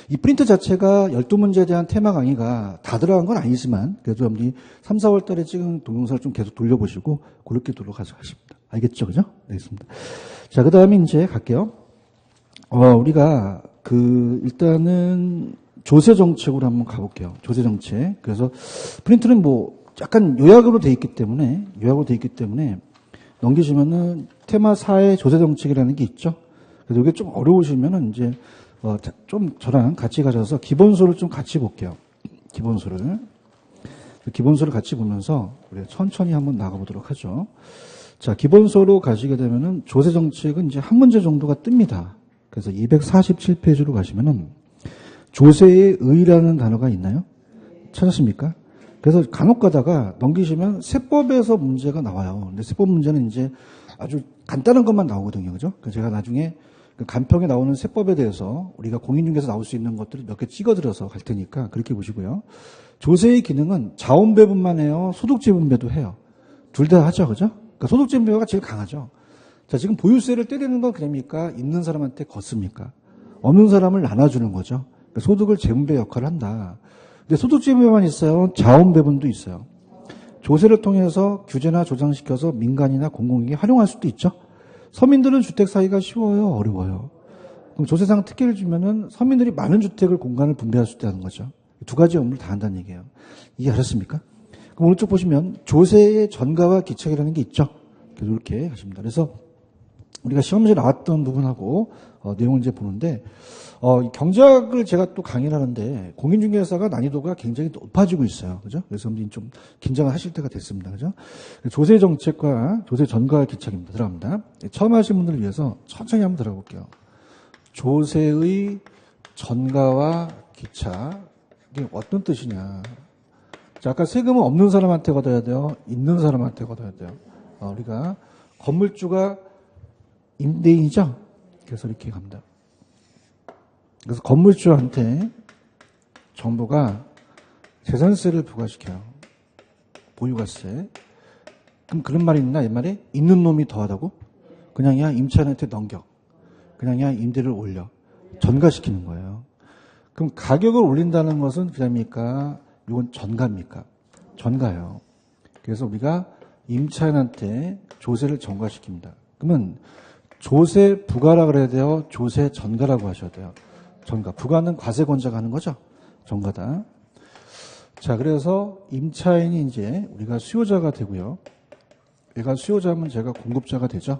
이 프린트 자체가 12문제에 대한 테마 강의가 다 들어간 건 아니지만 그래도 여러분들이 3, 4월 달에 찍은 동영상을 좀 계속 돌려보시고 그렇게 돌아가서 하십니다. 알겠죠? 그죠? 네, 알겠습니다. 자, 그 다음에 이제 갈게요. 우리가 일단은 조세 정책으로 한번 가볼게요. 조세 정책. 그래서 프린트는 뭐 약간 요약으로 돼 있기 때문에 넘기시면은 테마 4의 조세 정책이라는 게 있죠. 그래서 이게 좀 어려우시면은 이제 좀 저랑 같이 가셔서 기본소를 좀 같이 볼게요. 기본소를 같이 보면서 우리 천천히 한번 나가보도록 하죠. 자, 기본소로 가시게 되면은 조세 정책은 이제 한 문제 정도가 뜹니다. 그래서 247페이지로 가시면은 조세의 의라는 단어가 있나요? 찾았습니까? 그래서 간혹 가다가 넘기시면 세법에서 문제가 나와요. 근데 세법 문제는 이제 아주 간단한 것만 나오거든요. 그죠? 그래서 제가 나중에 그 간평에 나오는 세법에 대해서 우리가 공인중개에서 나올 수 있는 것들을 몇 개 찍어드려서 갈 테니까 그렇게 보시고요. 조세의 기능은 자원배분만 해요. 소득재분배도 해요. 둘 다 하죠. 그죠? 그러니까 소득재분배가 제일 강하죠. 자, 지금 보유세를 때리는 건 그럽니까? 있는 사람한테 걷습니까? 없는 사람을 나눠주는 거죠. 그러니까 소득을 재분배 역할을 한다. 근데 소득재분배만 있어요. 자원배분도 있어요. 조세를 통해서 규제나 조장시켜서 민간이나 공공에게 활용할 수도 있죠. 서민들은 주택 사기가 쉬워요? 어려워요? 그럼 조세상 특혜를 주면은 서민들이 많은 주택을 공간을 분배할 수 있다는 거죠. 두 가지 업무를 다 한다는 얘기예요. 이해하셨습니까? 그럼 오른쪽 보시면 조세의 전가와 기착이라는 게 있죠. 그래서 이렇게 하십니다. 그래서 우리가 시험 문제 나왔던 부분하고 내용을 이제 보는데 경제학을 제가 또 강의를 하는데 공인중개사가 난이도가 굉장히 높아지고 있어요. 그죠? 그래서 좀 긴장을 하실 때가 됐습니다. 그죠? 조세 정책과 조세 전가와 기착입니다. 들어갑니다. 처음 하신 분들을 위해서 천천히 한번 들어가 볼게요. 조세의 전가와 기착. 이게 어떤 뜻이냐. 자, 아까 세금은 없는 사람한테 걷어야 돼요? 있는 사람한테 걷어야 돼요? 우리가 건물주가 임대인이죠? 그래서 이렇게 갑니다. 그래서 건물주한테 정부가 재산세를 부과시켜요. 보유가세. 그럼 그런 말이 있나 옛말에? 있는 놈이 더하다고? 그냥 임차인한테 넘겨. 그냥 임대를 올려. 전가시키는 거예요. 그럼 가격을 올린다는 것은 그냥입니까? 이건 전가입니까? 전가예요. 그래서 우리가 임차인한테 조세를 전가시킵니다. 그러면 조세 부과라 그래야 돼요? 조세 전가라고 하셔야 돼요. 전가. 부과는 과세권자가 하는 거죠. 전가다. 자, 그래서 임차인이 이제 우리가 수요자가 되고요. 얘가 수요자면 제가 공급자가 되죠.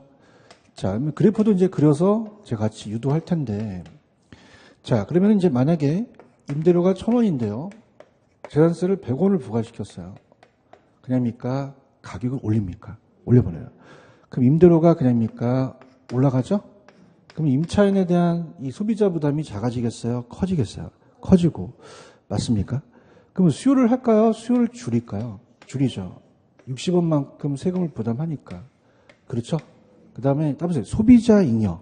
자, 그래프도 이제 그려서 제가 같이 유도할 텐데. 자, 그러면 이제 만약에 임대료가 1,000원인데요. 재산세를 100원을 부과시켰어요. 그냥입니까? 가격을 올립니까? 올려버려요. 그럼 임대료가 그냥입니까? 올라가죠? 그럼 임차인에 대한 이 소비자 부담이 작아지겠어요? 커지겠어요? 커지고. 맞습니까? 그럼 수요를 할까요? 수요를 줄일까요? 줄이죠. 60원만큼 세금을 부담하니까. 그렇죠? 그 다음에 따보세요. 소비자 잉여.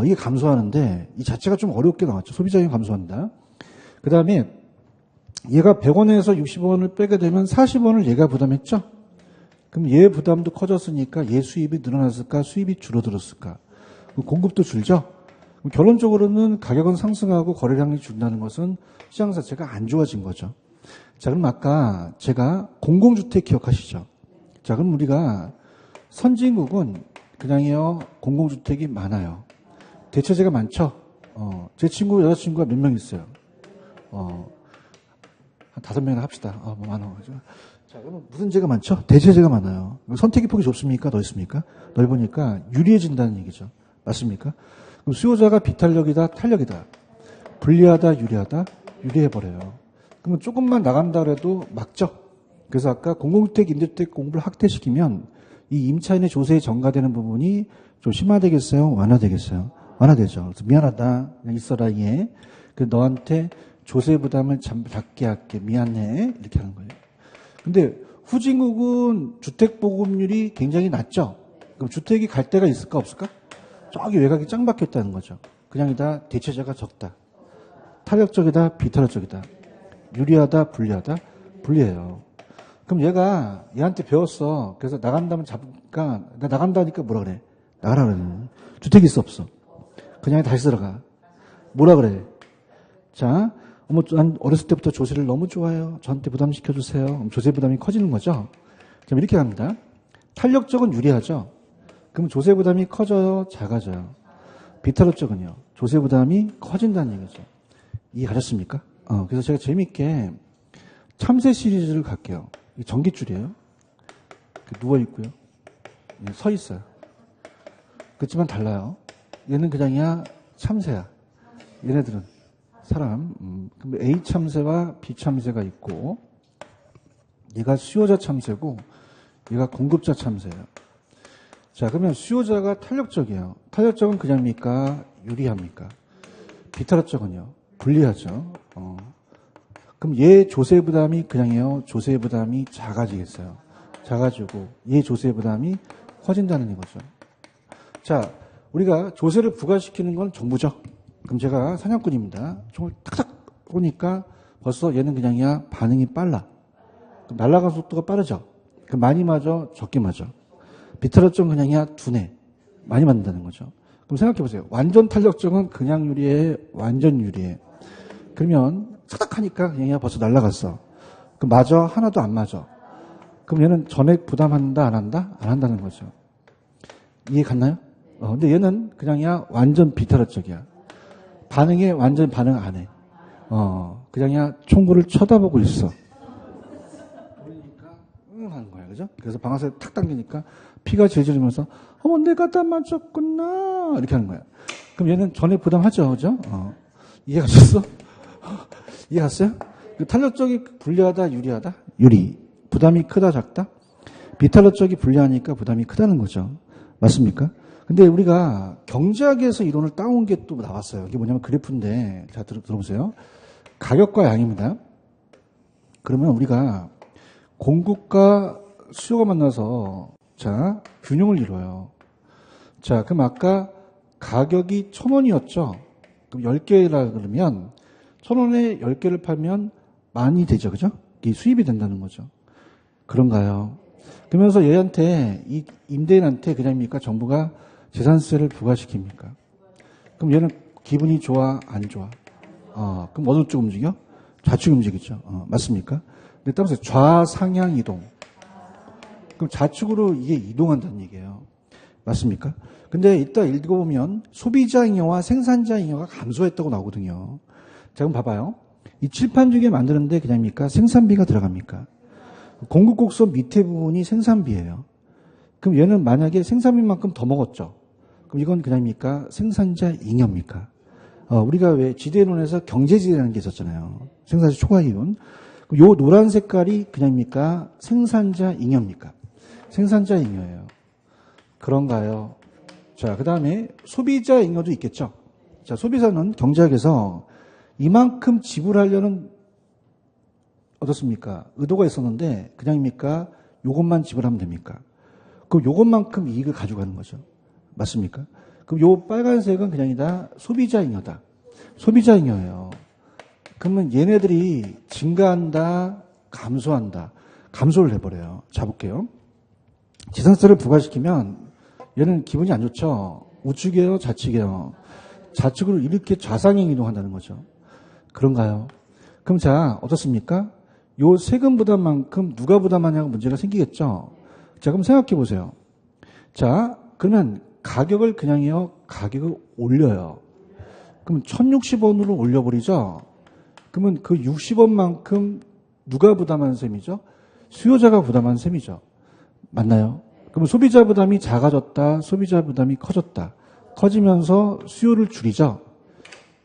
이게 감소하는데 이 자체가 좀 어렵게 나왔죠. 소비자 잉여 감소한다. 그 다음에 얘가 100원에서 60원을 빼게 되면 40원을 얘가 부담했죠? 그럼 얘 부담도 커졌으니까 얘 수입이 늘어났을까? 수입이 줄어들었을까? 공급도 줄죠? 결론적으로는 가격은 상승하고 거래량이 준다는 것은 시장 자체가 안 좋아진 거죠. 자, 그럼 아까 제가 공공주택 기억하시죠? 자, 그럼 우리가 선진국은 그냥요, 공공주택이 많아요. 대체재가 많죠? 제 친구, 여자친구가 몇 명 있어요? 한 5명이나 합시다. 뭐 많아. 자, 그러면 무슨 재가 많죠? 대체재가 많아요. 선택의 폭이 좁습니까? 넓습니까? 넓으니까 유리해진다는 얘기죠. 맞습니까? 그럼 수요자가 비탄력이다, 탄력이다. 불리하다, 유리하다, 유리해버려요. 그러면 조금만 나간다 그래도 막죠. 그래서 아까 공공주택, 임대주택 공급을 확대시키면 이 임차인의 조세에 전가되는 부분이 좀 심화되겠어요? 완화되겠어요? 완화되죠. 그래서 미안하다, 그냥 있어라, 얘. 그 너한테 조세 부담을 작게 할게, 미안해. 이렇게 하는 거예요. 근데 후진국은 주택 보급률이 굉장히 낮죠. 그럼 주택이 갈 데가 있을까 없을까? 저기 외곽이 짱 박혔다는 거죠. 그냥이다, 대체자가 적다. 탄력적이다, 비탄력적이다. 유리하다, 불리하다, 불리해요. 그럼 얘가 얘한테 배웠어. 그래서 나간다면 잠깐, 나간다니까 뭐라 그래? 나가라 그래. 주택이 있어 없어? 그냥 다시 들어가. 뭐라 그래? 자, 난 어렸을 때부터 조세를 너무 좋아해요. 저한테 부담시켜주세요. 그럼 조세 부담이 커지는 거죠. 그럼 이렇게 합니다. 탄력적은 유리하죠. 그럼 조세 부담이 커져요? 작아져요? 비탄력적은요? 조세 부담이 커진다는 얘기죠. 이해하셨습니까? 그래서 제가 재밌게 참새 시리즈를 갈게요. 이게 전깃줄이에요. 누워있고요. 서 있어요. 그렇지만 달라요. 얘는 그냥이야 참새야. 얘네들은 사람. 그럼 A 참새와 B 참새가 있고 얘가 수요자 참새고 얘가 공급자 참새예요. 자, 그러면 수요자가 탄력적이에요. 탄력적은 그냥입니까? 유리합니까? 비탄력적은요? 불리하죠. 그럼 얘 조세 부담이 그냥이에요? 조세 부담이 작아지겠어요. 작아지고 얘 조세 부담이 커진다는 이거죠. 자, 우리가 조세를 부과시키는 건 정부죠. 그럼 제가 사냥꾼입니다. 총을 탁탁 쏘니까 벌써 얘는 그냥이야 반응이 빨라. 그럼 날아가는 속도가 빠르죠. 그럼 많이 맞아, 적게 맞아. 비탄력적은 그냥이야 두뇌. 많이 맞는다는 거죠. 그럼 생각해 보세요. 완전 탄력적은 그냥 유리해, 완전 유리해. 그러면 착탁하니까 그냥이야 벌써 날아갔어. 그럼 맞아? 하나도 안 맞아. 그럼 얘는 전액 부담한다, 안 한다? 안 한다는 거죠. 이해 갔나요? 근데 얘는 그냥이야 완전 비탄력적이야. 반응에 완전 반응 안 해. 그냥이야 총구를 쳐다보고 있어. 그러니까 하는 거야, 그죠? 그래서 방아쇠 탁 당기니까 피가 질질하면서 어머 내가 다 맞췄구나 이렇게 하는 거야. 그럼 얘는 전액 부담하죠, 그죠? 이해가셨어? 이해갔어요? 탄력적이 불리하다, 유리하다? 유리. 부담이 크다, 작다? 비탄력적이 불리하니까 부담이 크다는 거죠. 맞습니까? 근데 우리가 경제학에서 이론을 따온 게 또 나왔어요. 이게 뭐냐면 그래프인데, 자, 들어보세요. 가격과 양입니다. 그러면 우리가 공급과 수요가 만나서, 자, 균형을 이뤄요. 자, 그럼 아까 가격이 1,000원이었죠? 그럼 10개라 그러면 1,000원에 10개를 팔면 많이 되죠, 그죠? 이게 수입이 된다는 거죠. 그런가요? 그러면서 얘한테, 이 임대인한테 그냥입니까? 정부가 재산세를 부과시킵니까? 그럼 얘는 기분이 좋아, 안 좋아? 그럼 어느 쪽 움직여? 좌측 움직이죠. 맞습니까? 근데 따라서 좌상향 이동. 그럼 좌측으로 이게 이동한다는 얘기예요. 맞습니까? 근데 이따 읽어보면 소비자 잉여와 생산자 잉여가 감소했다고 나오거든요. 자, 그럼 봐봐요. 이 칠판 중에 만드는데 그냥입니까? 생산비가 들어갑니까? 공급곡선 밑에 부분이 생산비예요. 그럼 얘는 만약에 생산비만큼 더 먹었죠. 그럼 이건 그냥입니까? 생산자 잉여입니까? 우리가 왜 지대론에서 경제지대라는 게 있었잖아요. 생산자 초과이윤. 요 노란 색깔이 그냥입니까? 생산자 잉여입니까? 생산자 잉여예요. 그런가요? 자, 그 다음에 소비자 잉여도 있겠죠. 자, 소비자는 경제학에서 이만큼 지불하려는 어떻습니까? 의도가 있었는데 그냥입니까? 요것만 지불하면 됩니까? 그럼 요것만큼 이익을 가져가는 거죠. 맞습니까? 그럼 요 빨간색은 그냥이다 소비자 잉여다. 소비자 잉여예요. 그러면 얘네들이 증가한다, 감소한다. 감소를 해버려요. 자, 볼게요. 재산세를 부과시키면 얘는 기분이 안 좋죠. 우측이에요, 좌측이에요. 좌측으로 이렇게 좌상향 이동한다는 거죠. 그런가요? 그럼 자, 어떻습니까? 요 세금 부담만큼 누가 부담하냐고 문제가 생기겠죠. 자, 그럼 생각해 보세요. 자, 그러면 가격을 그냥요, 가격을 올려요. 그럼 1,060원으로 올려버리죠. 그러면 그 60원만큼 누가 부담한 셈이죠? 수요자가 부담한 셈이죠. 맞나요? 그러면 소비자 부담이 작아졌다, 소비자 부담이 커졌다. 커지면서 수요를 줄이죠.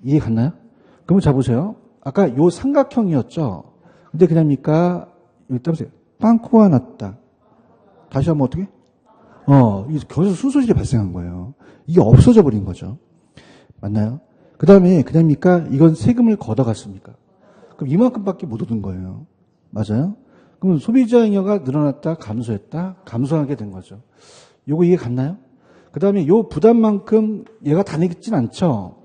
이해 갔나요? 그러면 자 보세요. 아까 요 삼각형이었죠. 근데 그냥입니까? 여기 따보세요. 빵꾸가 났다. 다시 한번 어떻게? 거기서 순소질이 발생한 거예요. 이게 없어져 버린 거죠. 맞나요? 그 다음에 그냥입니까? 이건 세금을 걷어갔습니까? 그럼 이만큼밖에 못 얻은 거예요. 맞아요? 그러면 소비자 잉여가 늘어났다, 감소했다, 감소하게 된 거죠. 요거 이해 갔나요? 그 다음에 요 부담만큼 얘가 다 내겠진 않죠.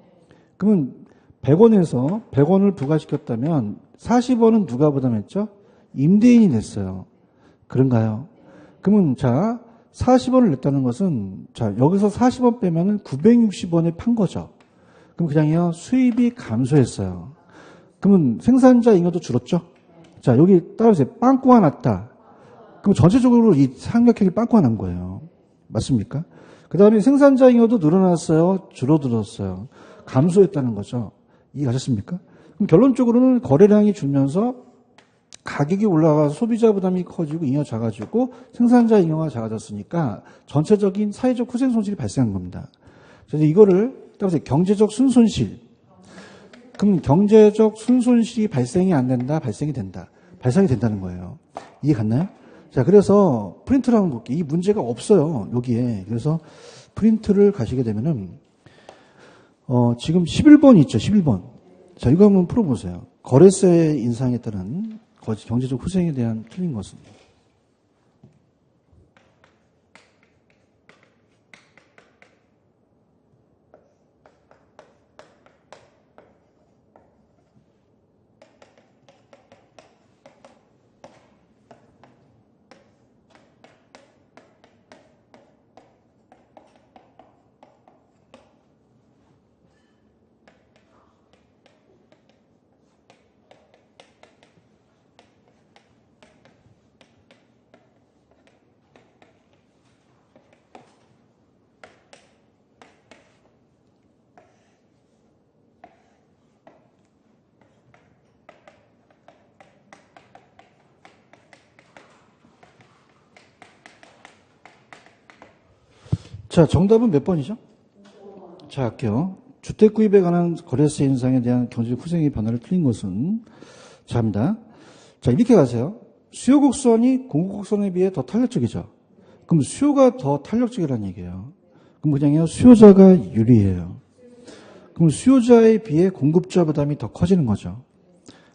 그러면 100원에서 100원을 부과시켰다면 40원은 누가 부담했죠? 임대인이 냈어요. 그런가요? 그러면 자, 40원을 냈다는 것은 자, 여기서 40원 빼면은 960원에 판 거죠. 그럼 그냥요, 수입이 감소했어요. 그러면 생산자 잉여도 줄었죠? 자, 여기 따라서 빵꾸가 났다. 그럼 전체적으로 이 삼각형이 빵꾸가 난 거예요. 맞습니까? 그 다음에 생산자 잉여도 늘어났어요? 줄어들었어요? 감소했다는 거죠. 이해하셨습니까? 그럼 결론적으로는 거래량이 줄면서 가격이 올라가서 소비자 부담이 커지고 잉여 작아지고 생산자 잉여가 작아졌으니까 전체적인 사회적 후생 손실이 발생한 겁니다. 그래서 이거를 따라서 경제적 순손실. 그럼 경제적 순손실이 발생이 안 된다, 발생이 된다. 발생이 된다는 거예요. 이해 갔나요? 자, 그래서 프린트를 한번 볼게요. 이 문제가 없어요, 여기에. 그래서 프린트를 가시게 되면은, 지금 11번 있죠, 11번. 자, 이거 한번 풀어보세요. 거래세 인상에 따른 경제적 후생에 대한 틀린 것은. 자, 정답은 몇 번이죠? 자, 할게요. 주택 구입에 관한 거래세 인상에 대한 경제적 후생의 변화를 틀린 것은, 자, 합니다. 자, 이렇게 가세요. 수요 곡선이 공급 곡선에 비해 더 탄력적이죠. 그럼 수요가 더 탄력적이라는 얘기예요. 그럼 그냥요, 수요자가 유리해요. 그럼 수요자에 비해 공급자 부담이 더 커지는 거죠.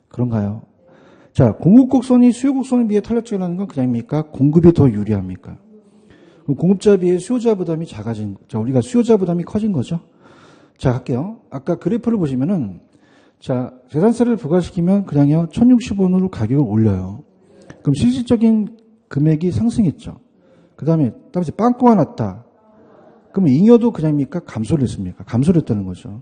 그런가요? 자, 공급 곡선이 수요 곡선에 비해 탄력적이라는 건 그냥입니까? 공급이 더 유리합니까? 그럼 공급자에 비해 수요자 부담이 작아진, 자, 우리가 수요자 부담이 커진 거죠. 자, 할게요. 아까 그래프를 보시면은, 자, 재산세를 부과시키면 그냥요, 1060원으로 가격을 올려요. 그럼 실질적인 금액이 상승했죠. 그 다음에, 따라서 빵꾸가 났다. 그럼 잉여도 그냥입니까? 감소를 했습니까? 감소를 했다는 거죠.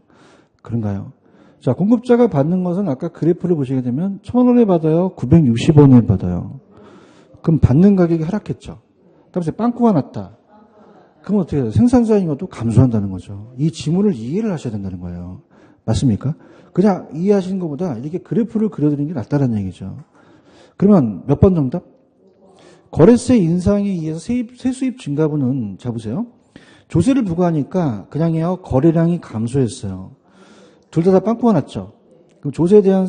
그런가요? 자, 공급자가 받는 것은 아까 그래프를 보시게 되면 1000원에 받아요? 960원에 받아요? 그럼 받는 가격이 하락했죠. 따라서 빵꾸가 났다. 그럼 어떻게 해요? 생산자 잉여도 감소한다는 거죠. 이 지문을 이해를 하셔야 된다는 거예요. 맞습니까? 그냥 이해하시는 것보다 이렇게 그래프를 그려드리는 게 낫다는 얘기죠. 그러면 몇 번 정답? 거래세 인상에 의해서 세수입 증가분은, 자 보세요. 조세를 부과하니까 그냥요, 거래량이 감소했어요. 둘 다 빵꾸가 났죠. 그럼 조세에 대한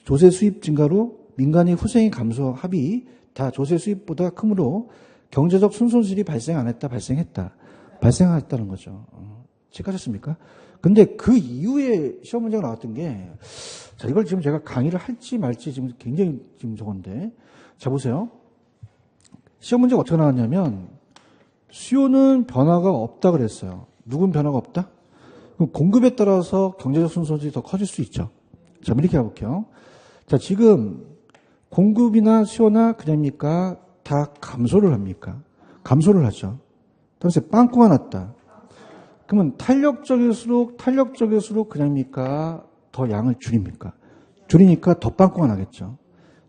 조세 수입 증가로 민간의 후생의 감소 합이 다 조세 수입보다 크므로 경제적 순손실이 발생 안 했다, 발생했다. 발생했다는 거죠. 체크하셨습니까? 근데 그 이후에 시험 문제가 나왔던 게, 자, 이걸 지금 제가 강의를 할지 말지 지금 굉장히 지금 저건데, 자, 보세요. 시험 문제가 어떻게 나왔냐면, 수요는 변화가 없다 그랬어요. 누군 변화가 없다? 그럼 공급에 따라서 경제적 순손실이 더 커질 수 있죠. 자, 이렇게 해볼게요. 자, 지금 공급이나 수요나 그냥입니까? 다 감소를 합니까? 감소를 하죠. 따라서 빵꾸가 났다. 그러면 탄력적일수록 그냥입니까? 더 양을 줄입니까? 줄이니까 더 빵꾸가 나겠죠.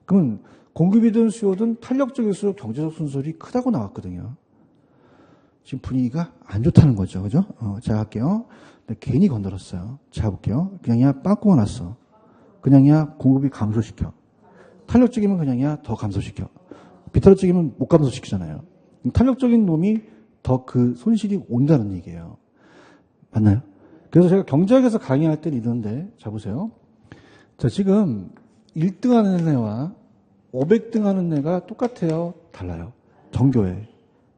그러면 공급이든 수요든 탄력적일수록 경제적 순손실이 크다고 나왔거든요. 지금 분위기가 안 좋다는 거죠. 그죠? 자, 할게요. 괜히 건드렸어요. 자, 볼게요. 그냥이야 빵꾸가 났어. 그냥이야 공급이 감소시켜. 탄력적이면 그냥이야 더 감소시켜. 비탄력적이면 못 감소시키잖아요. 탄력적인 놈이 더 그 손실이 온다는 얘기예요. 맞나요? 그래서 제가 경제학에서 강의할 때는 이러는데, 자, 보세요. 자, 지금 1등 하는 애와 500등 하는 애가 똑같아요? 달라요? 전교에.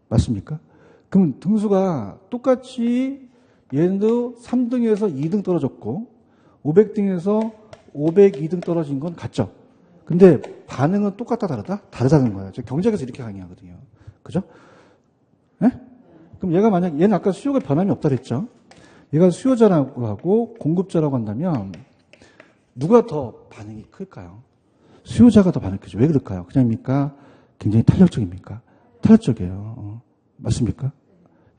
맞습니까? 그럼 등수가 똑같이 얘도 3등에서 2등 떨어졌고 500등에서 502등 떨어진 건 같죠? 근데 반응은 똑같다 다르다? 다르다는 거예요. 제가 경제학에서 이렇게 강의하거든요. 그죠? 네? 그럼 얘가 만약, 얘는 아까 수요가 변함이 없다 그랬죠? 얘가 수요자라고 하고 공급자라고 한다면 누가 더 반응이 클까요? 수요자가 더 반응이 크죠. 왜 그럴까요? 그냥입니까? 굉장히 탄력적입니까? 탄력적이에요. 맞습니까?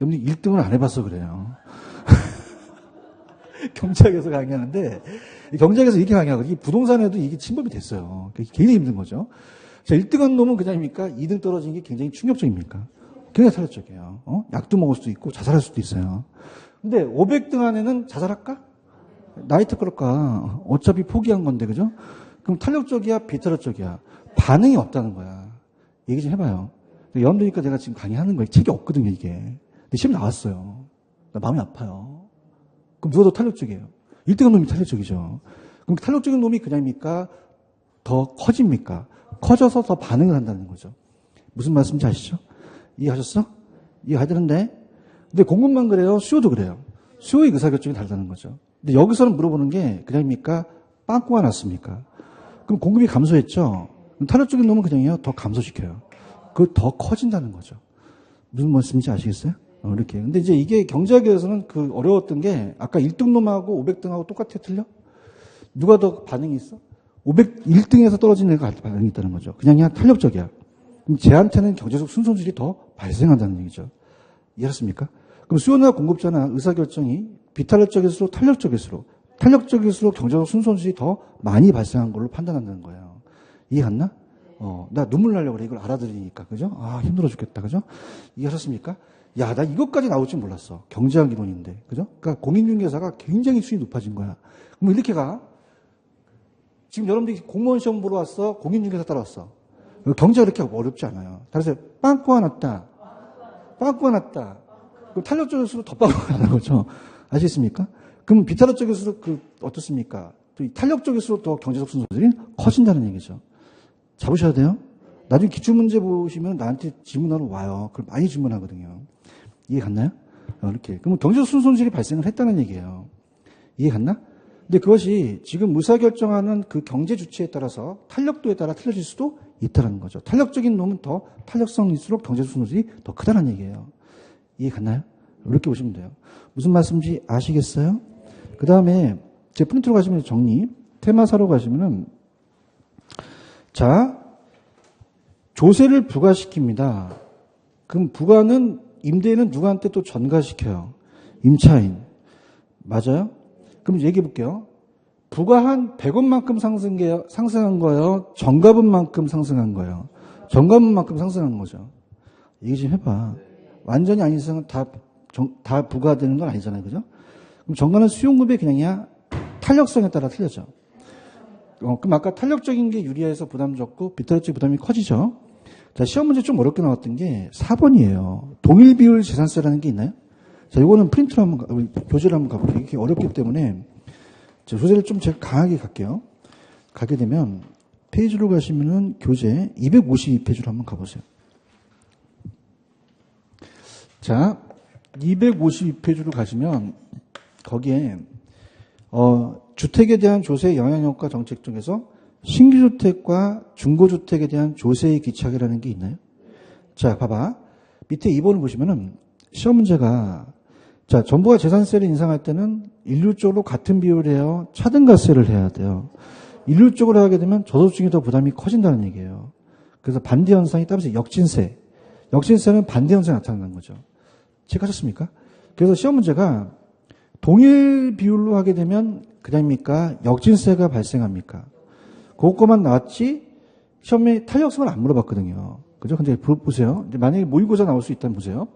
여러분이 1등을 안 해봐서 그래요. 경제학에서 강의하는데, 경제학에서 이렇게 강의하거든요. 부동산에도 이게 침범이 됐어요. 굉장히 힘든 거죠. 자, 1등한 놈은 그냥입니까? 2등 떨어진 게 굉장히 충격적입니까? 굉장히 탈락적이에요. 약도 먹을 수도 있고 자살할 수도 있어요. 근데 500등 안에는 자살할까? 나이트 클럽가 어차피 포기한 건데, 그죠? 그럼 탄력적이야, 비탄력적이야? 반응이 없다는 거야. 얘기 좀 해봐요. 여러분들이니까 내가 지금 강의하는 거예요. 책이 없거든요, 이게. 근데 시험 나왔어요. 나 마음이 아파요. 그럼 누가 더 탄력적이에요? 1등한 놈이 탄력적이죠. 그럼 탄력적인 놈이 그냥입니까? 더 커집니까? 커져서 더 반응을 한다는 거죠. 무슨 말씀인지 아시죠? 이해하셨어? 이해해야 되는데. 근데 공급만 그래요? 수요도 그래요. 수요의 의사결정이 다르다는 거죠. 근데 여기서는 물어보는 게 그냥입니까? 빵꾸가 났습니까? 그럼 공급이 감소했죠? 그럼 탄력적인 놈은 그냥요, 더 감소시켜요. 그 더 커진다는 거죠. 무슨 말씀인지 아시겠어요? 이렇게. 근데 이제 이게 경제학에서는 그 어려웠던 게 아까 1등 놈하고 500등하고 똑같아 틀려? 누가 더 반응이 있어? 1등에서 떨어진 애가 반응이 있다는 거죠. 그냥 탄력적이야. 그럼 쟤한테는 경제적 순손실이 더 발생한다는 얘기죠. 이해하셨습니까? 그럼 수요나 공급자나 의사결정이 비탄력적일수록 탄력적일수록 탄력적일수록 경제적 순손실이 더 많이 발생한 걸로 판단한다는 거예요. 이해 갔나? 나 눈물 나려고 그래. 이걸 알아들으니까. 그죠? 아, 힘들어 죽겠다. 그죠? 이해하셨습니까? 야, 나 이것까지 나올 줄 몰랐어. 경제학 이론인데. 그죠? 그러니까 공인중개사가 굉장히 수익이 높아진 거야. 그럼 이렇게 가. 지금 여러분들이 공무원 시험 보러 왔어. 공인중개사 따라왔어. 경제가 그렇게 어렵지 않아요. 따라서 빵꾸가 났다. 빵꾸가 났다. 그럼 탄력적일수록 더 빵꾸가 나는 거죠. 아시겠습니까? 그럼 비탄력적일수록 어떻습니까? 또 탄력적일수록 더 경제적 순서들이 커진다는 얘기죠. 잡으셔야 돼요. 나중에 기출문제 보시면 나한테 질문하러 와요. 그걸 많이 질문하거든요. 이해 갔나요? 이렇게. 그러면 경제적 순손실이 발생을 했다는 얘기예요. 이해 갔나? 근데 그것이 지금 의사결정하는 그 경제 주체에 따라서 탄력도에 따라 틀려질 수도 있다는 거죠. 탄력적인 놈은 더 탄력성일수록 경제적 순손실이 더 크다는 얘기예요. 이해 갔나요? 이렇게 보시면 돼요. 무슨 말씀인지 아시겠어요? 그 다음에 제 프린트로 가시면 정리. 테마사로 가시면은 자, 조세를 부과시킵니다. 그럼 부과는 임대인은 누구한테 또 전가시켜요? 임차인. 맞아요? 그럼 얘기해 볼게요. 부과한 100원만큼 상승한 거예요? 정가분만큼 상승한 거예요? 정가분만큼 상승한 거죠. 얘기 좀 해봐. 완전히 아닌 이상은 다 부과되는 건 아니잖아요. 그죠? 그럼 정가는 수용급의 그냥이야 탄력성에 따라 틀려져. 그럼 아까 탄력적인 게 유리해서 부담 적고 비탄력적인 부담이 커지죠. 자, 시험 문제 좀 어렵게 나왔던 게 4번이에요. 동일 비율 재산세라는 게 있나요? 자, 이거는 프린트로 한번, 교재를 한번 가볼게요. 이게 어렵기 때문에, 자, 교재를 좀 제가 강하게 갈게요. 가게 되면, 페이지로 가시면은 교재 252페이지로 한번 가보세요. 자, 252페이지로 가시면, 거기에, 주택에 대한 조세 영향효과 정책 중에서 신규주택과 중고주택에 대한 조세의 기착이라는 게 있나요? 자, 봐봐. 밑에 2번을 보시면은 시험 문제가 자, 정부가 재산세를 인상할 때는 일률적으로 같은 비율이에요. 차등가세를 해야 돼요. 일률적으로 하게 되면 저소득층이 더 부담이 커진다는 얘기예요. 그래서 반대 현상이 따라서 역진세. 역진세는 반대 현상이 나타나는 거죠. 체크하셨습니까? 그래서 시험 문제가 동일 비율로 하게 되면 그냥입니까? 역진세가 발생합니까? 그것만 나왔지 시험에 탄력성을 안 물어봤거든요. 그죠? 근데 보세요. 만약에 모의고사 나올 수 있다면 보세요.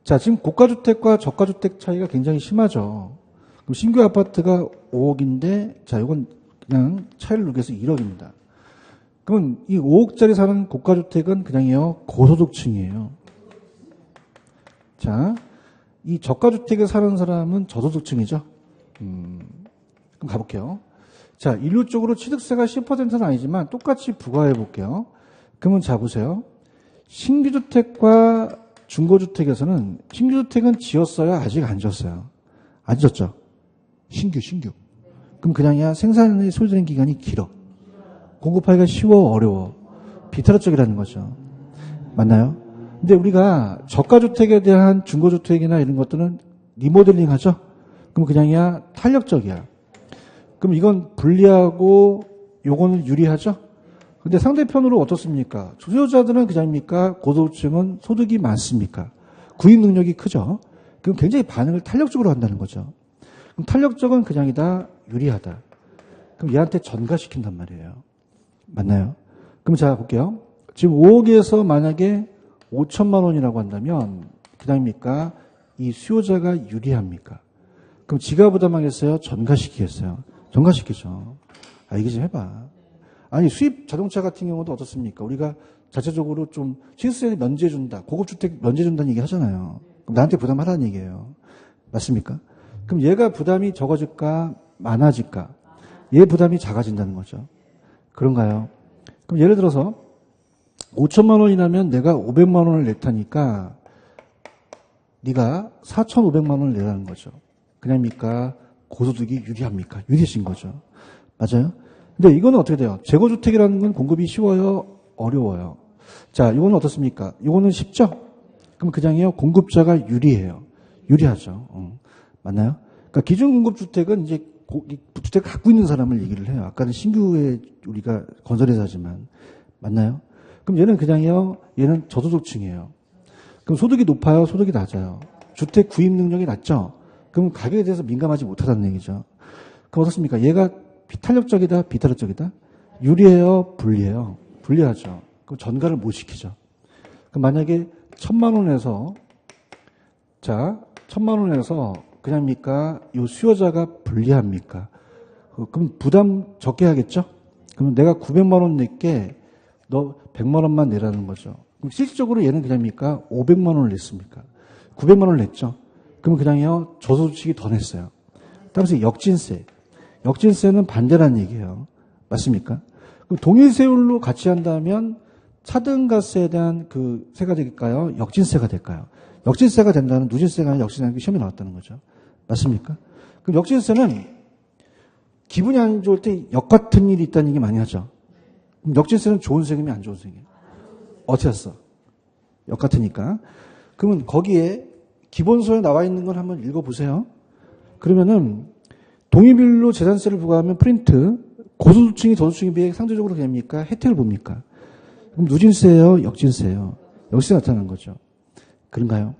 자, 지금 고가주택과 저가주택 차이가 굉장히 심하죠. 그럼 신규 아파트가 5억인데, 자, 이건 그냥 차이를 누계해서 1억입니다. 그러면 이 5억짜리 사는 고가주택은 그냥요, 고소득층이에요. 자, 이 저가주택에 사는 사람은 저소득층이죠. 그럼 가볼게요. 자, 일률적으로 취득세가 10%는 아니지만 똑같이 부과해 볼게요. 그러면 자, 보세요. 신규주택과 중고주택에서는 신규주택은 지었어요? 아직 안 지었어요? 안 지었죠? 신규. 그럼 그냥이야 생산이 소요되는 기간이 길어. 공급하기가 쉬워, 어려워. 비탄력적이라는 거죠. 맞나요? 근데 우리가 저가주택에 대한 중고주택이나 이런 것들은 리모델링 하죠? 그럼 그냥이야 탄력적이야. 그럼 이건 불리하고 요거는 유리하죠? 근데 상대편으로 어떻습니까? 소유자들은 그냥입니까? 고소득층은 소득이 많습니까? 구입 능력이 크죠? 그럼 굉장히 반응을 탄력적으로 한다는 거죠. 그럼 탄력적은 그냥이다, 유리하다. 그럼 얘한테 전가시킨단 말이에요. 맞나요? 그럼 자, 볼게요. 지금 5억에서 만약에 5천만 원이라고 한다면, 그냥입니까? 이 수요자가 유리합니까? 그럼 지가 부담하겠어요? 전가시키겠어요? 전가시키죠. 아, 이게 좀 해봐. 아니, 수입 자동차 같은 경우도 어떻습니까? 우리가 자체적으로 좀 시세를 면제해준다, 고급주택 면제해준다는 얘기 하잖아요. 그럼 나한테 부담하라는 얘기예요. 맞습니까? 그럼 얘가 부담이 적어질까, 많아질까? 얘 부담이 작아진다는 거죠. 그런가요? 그럼 예를 들어서 5천만 원이라면 내가 500만 원을 낼 테니까 네가 4,500만 원을 내라는 거죠. 그냥입니까? 고소득이 유리합니까? 유리하신 거죠. 맞아요? 근데 이거는 어떻게 돼요? 재고주택이라는 건 공급이 쉬워요? 어려워요? 자, 이거는 어떻습니까? 이거는 쉽죠? 그럼 그냥요, 공급자가 유리해요. 유리하죠. 맞나요? 그러니까 기준공급주택은 이제 주택 갖고 있는 사람을 얘기를 해요. 아까는 신규에 우리가 건설회사지만. 맞나요? 그럼 얘는 그냥요, 얘는 저소득층이에요. 그럼 소득이 높아요? 소득이 낮아요? 주택 구입 능력이 낮죠? 그럼 가격에 대해서 민감하지 못하다는 얘기죠. 그럼 어떻습니까? 얘가 탄력적이다, 비탄력적이다? 유리해요, 불리해요? 불리하죠. 그럼 전가를 못 시키죠. 그럼 만약에 1,000만 원에서, 자, 1,000만 원에서 그냥입니까? 이 수요자가 불리합니까? 그럼 부담 적게 하겠죠? 그러면 내가 900만 원 낼게, 너 100만 원만 내라는 거죠. 그럼 실질적으로 얘는 그냥입니까? 500만 원을 냈습니까? 900만 원을 냈죠? 그러면 그냥요, 저소득층이 더 냈어요. 따라서 역진세. 역진세는 반대라는 얘기예요. 맞습니까? 그럼 동일세율로 같이 한다면 차등가세에 대한 그 세가 될까요? 역진세가 될까요? 역진세가 된다는 누진세가 아니라 역진세가 시험에 나왔다는 거죠. 맞습니까? 그럼 역진세는 기분이 안 좋을 때 역 같은 일이 있다는 얘기 많이 하죠. 그럼 역진세는 좋은 세금이 안 좋은 세금? 어떻게 했어? 역 같으니까. 그러면 거기에 기본소에 나와 있는 걸 한번 읽어보세요. 그러면은 동일비율로 재산세를 부과하면 프린트, 고소득층이 저소득층에 비해 상대적으로 됩니까? 혜택을 봅니까? 그럼 누진세예요? 역진세예요? 역시 나타나는 거죠. 그런가요?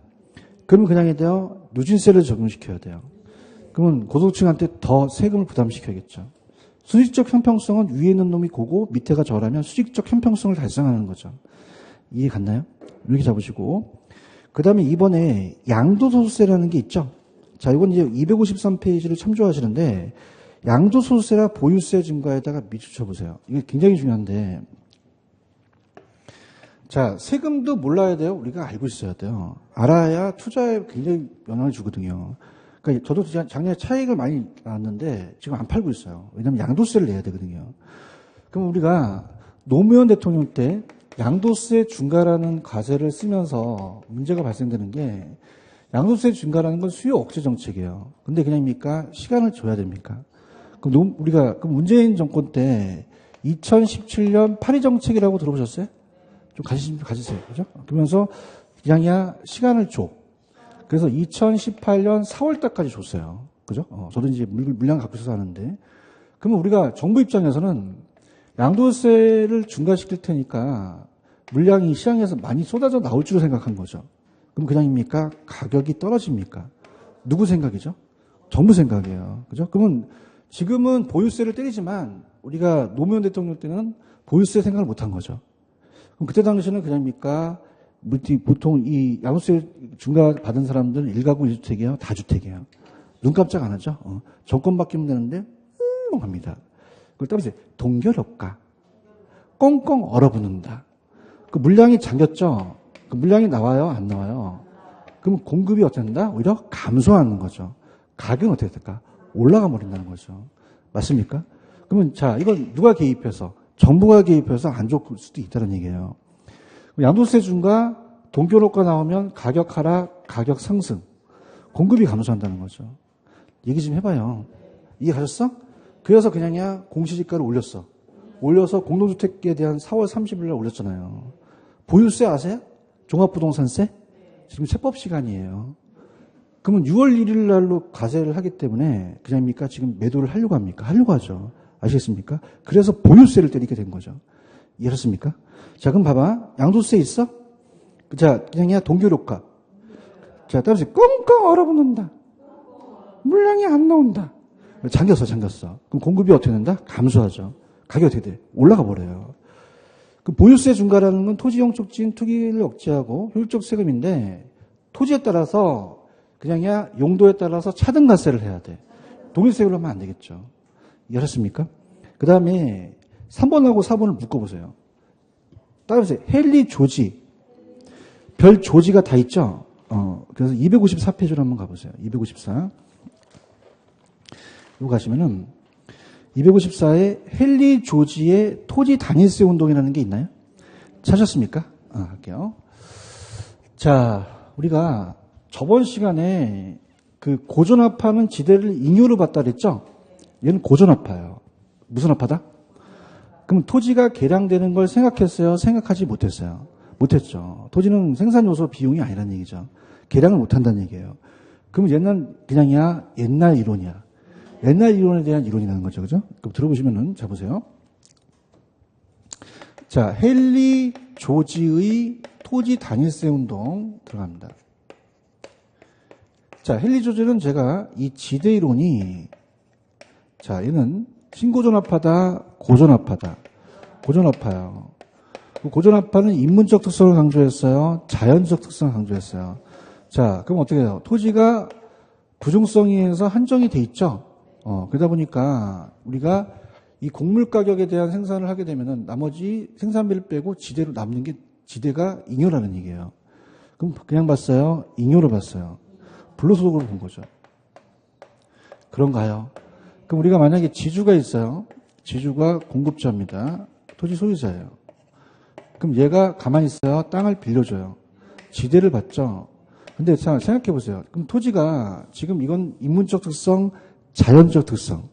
그러면 그냥 돼요. 누진세를 적용시켜야 돼요. 그러면 고소득층한테 더 세금을 부담시켜야겠죠. 수직적 형평성은 위에 있는 놈이 고고 밑에가 저라면 수직적 형평성을 달성하는 거죠. 이해 갔나요? 이렇게 잡으시고. 그 다음에 이번에 양도소득세라는 게 있죠. 자, 이건 이제 253페이지를 참조하시는데 양도소득세라 보유세 증가에다가 밑줄 쳐보세요. 이게 굉장히 중요한데, 자, 세금도 몰라야 돼요. 우리가 알고 있어야 돼요. 알아야 투자에 굉장히 영향을 주거든요. 그러니까 저도 작년에 차익을 많이 나왔는데 지금 안 팔고 있어요. 왜냐하면 양도세를 내야 되거든요. 그럼 우리가 노무현 대통령 때 양도세 중과라는 과세를 쓰면서 문제가 발생되는 게, 양도세 중과라는 건 수요 억제 정책이에요. 근데 그냥입니까? 시간을 줘야 됩니까? 그럼 우리가 그 문재인 정권 때 2017년 파리 정책이라고 들어보셨어요? 좀 가지세요. 그죠? 그러면서 그냥이야 시간을 줘. 그래서 2018년 4월 달까지 줬어요. 그죠? 저도 이제 물량 갖고 있어서 하는데. 그러면 우리가 정부 입장에서는 양도세를 중과시킬 테니까 물량이 시장에서 많이 쏟아져 나올 줄 생각한 거죠. 그럼 그냥입니까? 가격이 떨어집니까? 누구 생각이죠? 정부 생각이에요. 그죠? 그러면 지금은 보유세를 때리지만 우리가 노무현 대통령 때는 보유세 생각을 못 한 거죠. 그럼 그때 당시에는 그냥입니까? 보통 이 양도세 중과 받은 사람들은 1가구 1주택이에요? 다주택이에요. 눈 깜짝 안 하죠? 정권 바뀌면 되는데, 합니다. 그걸 따라서 동결효과. 꽁꽁 얼어붙는다. 그 물량이 잠겼죠? 그 물량이 나와요? 안 나와요? 그럼 공급이 어떻게 된다? 오히려 감소하는 거죠. 가격은 어떻게 될까? 올라가 버린다는 거죠. 맞습니까? 그러면 자, 이건 누가 개입해서? 정부가 개입해서 안 좋을 수도 있다는 얘기예요. 양도세 중과 동결효과 나오면 가격 하락, 가격 상승. 공급이 감소한다는 거죠. 얘기 좀 해봐요. 이해 가셨어? 그래서 그냥이야 공시지가를 올렸어. 올려서 공동주택에 대한 4월 30일 날 올렸잖아요. 보유세 아세요? 종합부동산세? 지금 세법 시간이에요. 그러면 6월 1일 날로 과세를 하기 때문에 그냥입니까? 지금 매도를 하려고 합니까? 하려고 하죠. 아시겠습니까? 그래서 보유세를 때리게 된 거죠. 이해하셨습니까? 자, 그럼 봐봐. 양도세 있어? 자, 그냥이야 동결효과. 자, 따라서 꽁꽁 얼어붙는다. 물량이 안 나온다. 잠겼어. 그럼 공급이 어떻게 된다? 감소하죠. 가격이 어떻게 돼? 올라가 버려요. 그 보유세 중과라는 건 토지용 촉진 투기를 억제하고 효율적 세금인데 토지에 따라서 그냥이야 용도에 따라서 차등가세를 해야 돼. 동일세율로 하면 안 되겠죠. 이해하셨습니까? 그 다음에 3번하고 4번을 묶어보세요. 따라보세요. 헨리 조지. 별 조지가 다 있죠? 그래서 254페이지로 한번 가보세요. 254. 이거 가시면은 254에 헨리 조지의 토지 단일세 운동이라는 게 있나요? 찾았습니까? 할게요. 자, 우리가 저번 시간에 그 고전합하는 지대를 잉여로 봤다 그랬죠? 얘는 고전합하예요. 무슨 합하다? 그럼 토지가 개량되는 걸 생각했어요? 생각하지 못했어요? 못했죠. 토지는 생산 요소 비용이 아니라는 얘기죠. 개량을 못한다는 얘기예요. 그럼 얘는 그냥이야 옛날 이론이야. 옛날 이론에 대한 이론이라는 거죠. 그죠? 그럼 들어보시면은, 자, 보세요. 자, 헨리 조지의 토지 단일세 운동 들어갑니다. 자, 헨리 조지는 제가 이 지대 이론이, 자, 얘는 신고전합하다, 고전합하다. 고전합하요. 고전합하는 인문적 특성을 강조했어요. 자연적 특성을 강조했어요. 자, 그럼 어떻게 해요? 토지가 부중성에 의해서 한정이 돼 있죠? 그러다 보니까 우리가 이 곡물 가격에 대한 생산을 하게 되면은 나머지 생산비를 빼고 지대로 남는 게 지대가 잉여라는 얘기예요. 그럼 그냥 봤어요? 잉여로 봤어요. 불로소득으로 본 거죠. 그런가요? 그럼 우리가 만약에 지주가 있어요. 지주가 공급자입니다. 토지 소유자예요. 그럼 얘가 가만히 있어요. 땅을 빌려줘요. 지대를 받죠. 근데 자, 생각해 보세요. 그럼 토지가 지금 이건 인문적 특성, 자연적 특성.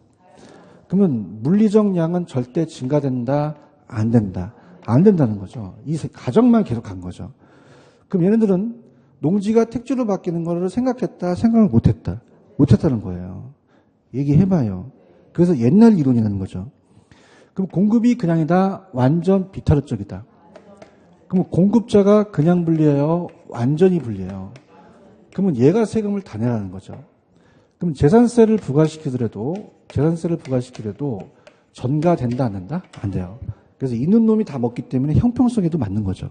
그러면 물리적 양은 절대 증가된다, 안 된다. 안 된다는 거죠. 이 가정만 계속 간 거죠. 그럼 얘네들은 농지가 택지로 바뀌는 거를 생각했다, 생각을 못했다. 못했다는 거예요. 얘기해봐요. 그래서 옛날 이론이라는 거죠. 그럼 공급이 그냥이다, 완전 비타르적이다. 그럼 공급자가 그냥 불리해요, 완전히 불리해요. 그러면 얘가 세금을 다 내라는 거죠. 그럼 재산세를 부과시키더라도 전가된다, 안 된다? 안 돼요. 그래서 있는 놈이 다 먹기 때문에 형평성에도 맞는 거죠.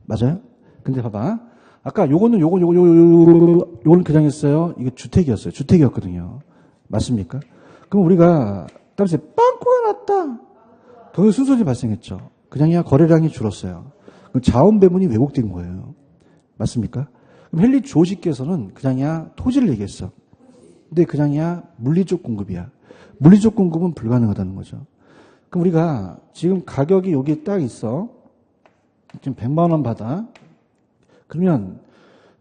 맞아요? 근데 봐봐. 아까 요거는 그냥 했어요. 이거 주택이었어요. 주택이었거든요. 맞습니까? 그럼 우리가 다음에 빵꾸가 났다. 돈의 순손이 발생했죠. 그냥이야 거래량이 줄었어요. 그럼 자원 배분이 왜곡된 거예요. 맞습니까? 그럼 헨리 조지께서는 그냥이야 토지를 얘기했어. 근데 그냥이야 물리적 공급이야. 물리적 공급은 불가능하다는 거죠. 그럼 우리가 지금 가격이 여기 딱 있어. 지금 100만 원 받아. 그러면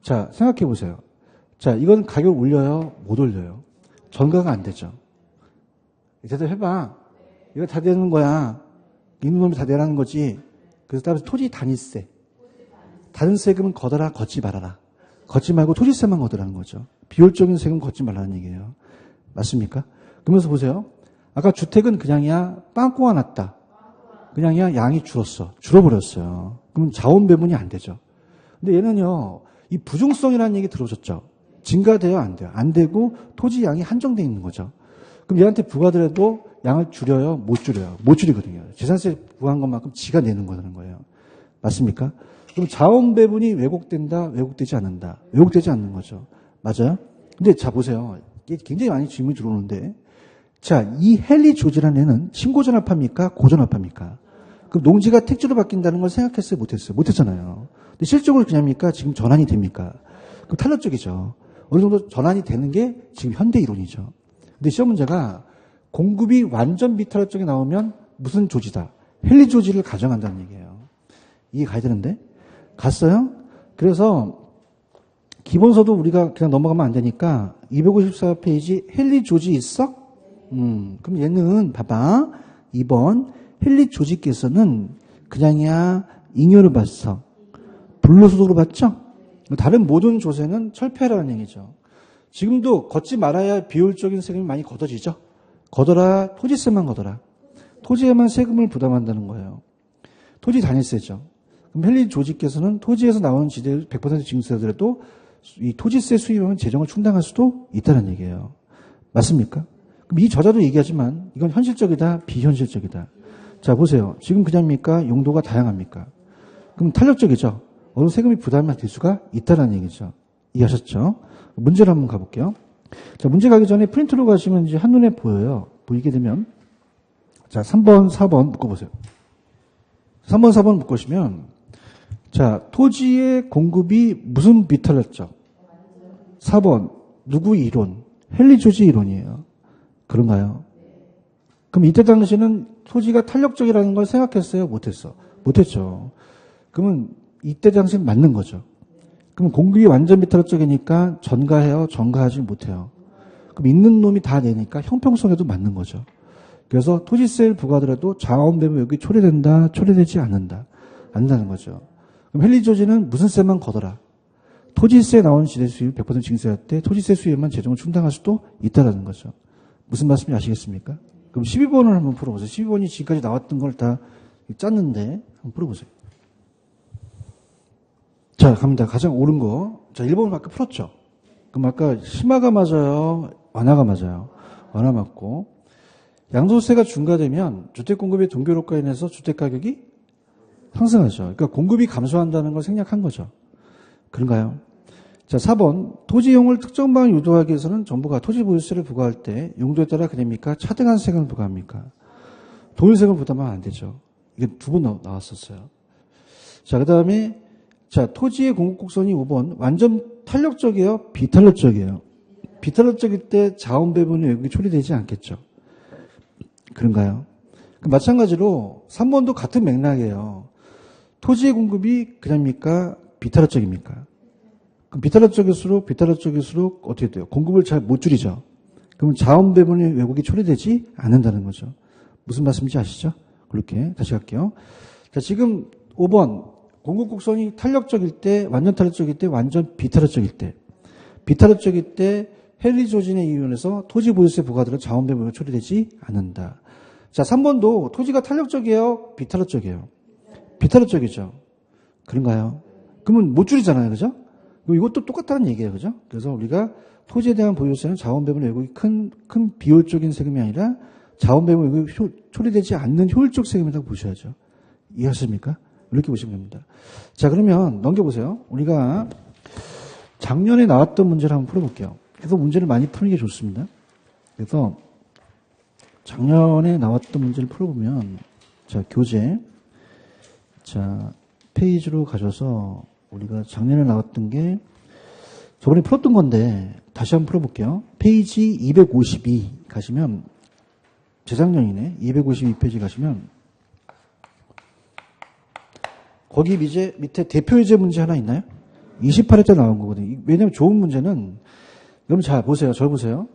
자 생각해 보세요. 자 이건 가격 올려요? 못 올려요? 전가가 안 되죠. 대답해봐. 이거 다 되는 거야. 있는 놈이 다 내라는 거지. 그래서 따라서 토지 단위세. 다른 세금은 걷어라, 걷지 말아라. 걷지 말고 토지세만 걷으라는 거죠. 비효율적인 세금 걷지 말라는 얘기예요. 맞습니까? 그러면서 보세요. 아까 주택은 그냥이야 빵꾸가 났다. 그냥이야 양이 줄었어. 줄어버렸어요. 그럼 자원 배분이 안 되죠. 근데 얘는요. 이 부중성이라는 얘기 들어오셨죠? 증가돼요? 안 돼요? 안 되고 토지 양이 한정되어 있는 거죠. 그럼 얘한테 부과하더라도 양을 줄여요? 못 줄여요? 못 줄이거든요. 재산세 부과한 것만큼 지가 내는 거라는 거예요. 맞습니까? 그럼 자원 배분이 왜곡된다? 왜곡되지 않는다? 왜곡되지 않는 거죠. 맞아요? 근데 자 보세요. 이게 굉장히 많이 질문이 들어오는데 자, 이 헨리 조지라는 애는 신고전합합니까? 고전합합니까? 그럼 농지가 택지로 바뀐다는 걸 생각했어요? 못했어요? 못했잖아요. 근데 실적으로 그냥입니까? 지금 전환이 됩니까? 그럼 탄력적이죠. 어느 정도 전환이 되는 게 지금 현대 이론이죠. 근데 시험 문제가 공급이 완전 비탄력적이 나오면 무슨 조지다? 헨리 조지를 가정한다는 얘기예요. 이해 가야 되는데? 갔어요? 그래서 기본서도 우리가 그냥 넘어가면 안 되니까 254페이지 헨리 조지 있어? 그럼 얘는 봐봐. 2번 헨리 조지께서는 그냥이야 잉여를 봤어. 불로소득으로 봤죠? 다른 모든 조세는 철폐라는 얘기죠. 지금도 걷지 말아야 비효율적인 세금이 많이 걷어지죠. 걷어라. 토지세만 걷어라. 토지에만 세금을 부담한다는 거예요. 토지 단위세죠. 그럼 헨리 조지께서는 토지에서 나오는 지대를 100% 징수하더라도 이 토지세 수입하면 재정을 충당할 수도 있다는 얘기예요. 맞습니까? 그럼 이 저자도 얘기하지만 이건 현실적이다, 비현실적이다. 자, 보세요. 지금 그냥입니까? 용도가 다양합니까? 그럼 탄력적이죠. 어느 세금이 부담이 될 수가 있다는 얘기죠. 이해하셨죠? 문제를 한번 가볼게요. 자, 문제 가기 전에 프린트로 가시면 이제 한눈에 보여요. 보이게 되면. 자, 3번, 4번 묶어보세요. 3번, 4번 묶으시면, 자, 토지의 공급이 무슨 비탈력적? 4번, 누구 이론? 헨리 조지 이론이에요. 그런가요? 그럼 이때 당시는 토지가 탄력적이라는 걸 생각했어요? 못했어? 못했죠. 그러면 이때 당시는 맞는 거죠. 그럼 공급이 완전 비탄력적이니까 전가해요? 전가하지 못해요? 그럼 있는 놈이 다 내니까 형평성에도 맞는 거죠. 그래서 토지세를 부과하더라도 자원배분 여기 초래된다, 초래되지 않는다. 않는다는 거죠. 그럼 헨리 조지는 무슨 세만 걷어라. 토지세 나오는 지대 수입 100% 징수할 때 토지세 수입만 재정을 충당할 수도 있다는 거죠. 무슨 말씀인지 아시겠습니까? 그럼 12번을 한번 풀어보세요. 12번이 지금까지 나왔던 걸 다 짰는데 한번 풀어보세요. 자, 갑니다. 가장 옳은 거. 자, 1번은 아까 풀었죠? 그럼 아까 심화가 맞아요? 완화가 맞아요? 완화 맞고. 양도세가 중과되면 주택공급의 동결효과에 인해서 주택가격이 상승하죠. 그러니까 공급이 감소한다는 걸 생략한 거죠. 그런가요? 자, 4번. 토지용을 특정 방향 유도하기 위해서는 정부가 토지보유세를 부과할 때 용도에 따라 그럽니까? 차등한 세금을 부과합니까? 도율세금을 부담하면 안 되죠. 이게 두 번 나왔었어요. 자, 그 다음에 자, 토지의 공급 곡선이 5번. 완전 탄력적이에요? 비탄력적이에요? 비탄력적일 때 자원 배분이 여기 처리되지 않겠죠. 그런가요? 마찬가지로 3번도 같은 맥락이에요. 토지의 공급이 그냥입니까? 비탄력적입니까? 그럼 비탄력적일수록 어떻게 돼요? 공급을 잘 못 줄이죠. 그러면 자원 배분의 왜곡이 처리되지 않는다는 거죠. 무슨 말씀인지 아시죠? 그렇게 다시 갈게요. 자, 지금 5번 공급 곡선이 탄력적일 때, 완전 탄력적일 때, 완전 비탄력적일 때. 비탄력적일 때 헨리 조진에 의원해서 토지 보유세 부과들은 자원 배분이 처리되지 않는다. 자, 3번도 토지가 탄력적이에요? 비탄력적이에요? 비탄력적이죠. 그런가요? 그러면 못 줄이잖아요. 그죠? 이것도 똑같다는 얘기예요. 그죠? 그래서 우리가 토지에 대한 보유세는 자원 배분 왜곡이 큰 비효율적인 세금이 아니라 자원 배분 왜곡이 처리되지 않는 효율적 세금이라고 보셔야죠. 이해하십니까? 이렇게 보시면 됩니다. 자, 그러면 넘겨보세요. 우리가 작년에 나왔던 문제를 한번 풀어볼게요. 그래서 문제를 많이 푸는 게 좋습니다. 그래서 작년에 나왔던 문제를 풀어보면, 자, 교재. 자, 페이지로 가셔서 우리가 작년에 나왔던 게 저번에 풀었던 건데 다시 한번 풀어볼게요. 페이지 252 가시면, 재작년이네. 252페이지 가시면 거기 밑에 대표예제 문제 하나 있나요? 28회 때 나온 거거든요. 왜냐면 좋은 문제는, 여러분 잘 보세요. 저 보세요.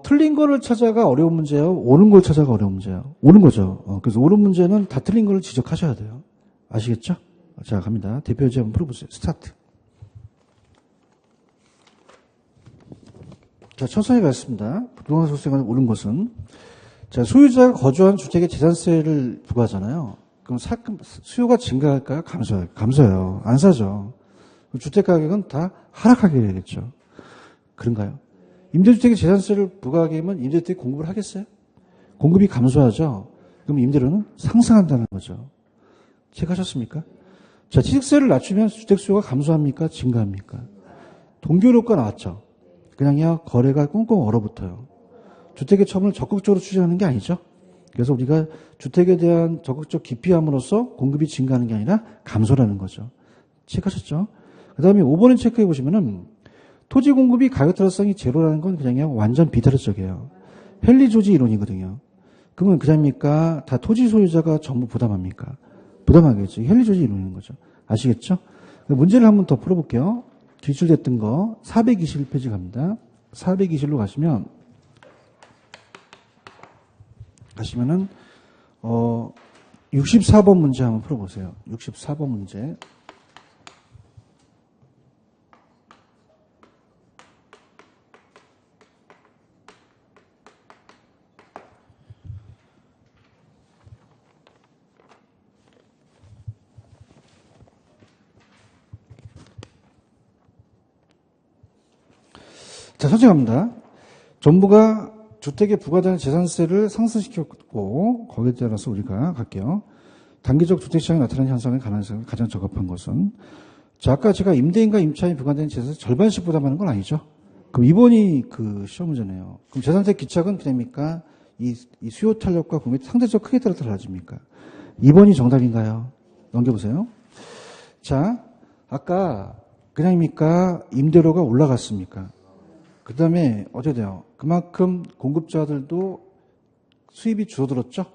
틀린 거를 찾아가 어려운 문제예요? 옳은 걸 찾아가 어려운 문제예요? 옳은 거죠. 그래서 옳은 문제는 다 틀린 걸 지적하셔야 돼요. 아시겠죠? 자, 갑니다. 대표예제 한번 풀어보세요. 스타트. 자, 천천히 가겠습니다. 부동산 소득세가 옳은 것은, 자, 소유자가 거주한 주택에 재산세를 부과하잖아요. 그럼 수요가 증가할까요? 감소해요. 안 사죠. 주택 가격은 다 하락하게 되겠죠. 그런가요? 임대주택에 재산세를 부과하게 되면 임대주택이 공급을 하겠어요? 공급이 감소하죠. 그럼 임대료는 상승한다는 거죠. 체크하셨습니까? 자, 취득세를 낮추면 주택 수요가 감소합니까? 증가합니까? 동결효과 나왔죠. 그냥요, 거래가 꽁꽁 얼어붙어요. 주택의 처분을 적극적으로 추진하는 게 아니죠. 그래서 우리가 주택에 대한 적극적 기피함으로써 공급이 증가하는 게 아니라 감소라는 거죠. 체크하셨죠? 그 다음에 5번에 체크해 보시면은 토지 공급이 가격 타락성이 제로라는 건 그냥 완전 비타력적이에요. 헨리 조지 이론이거든요. 그러면 그냥입니까? 다 토지 소유자가 전부 부담합니까? 부담하겠죠. 헨리 조지 이론인 거죠. 아시겠죠? 문제를 한번 더 풀어볼게요. 기출됐던 거 421페이지 갑니다. 421로 가시면은 64번 문제 한번 풀어보세요. 64번 문제. 자, 선생합니다. 정부가 주택에 부과되는 재산세를 상승시켰고 거기에 따라서 우리가 갈게요. 단기적 주택시장에 나타나는 현상의 가능성이 가장 적합한 것은 자, 아까 제가 임대인과 임차인이 부과되는 재산세 절반씩 부담하는 건 아니죠. 그럼 이번이 그 시험 문제네요. 그럼 재산세 기착은 됩니까? 이 수요 탄력과 구매 상대적 크기에 따라 달라집니까? 2번이 정답인가요? 넘겨보세요. 자, 아까 그냥입니까? 임대료가 올라갔습니까? 그 다음에 어떻게 돼요? 그만큼 공급자들도 수입이 줄어들었죠?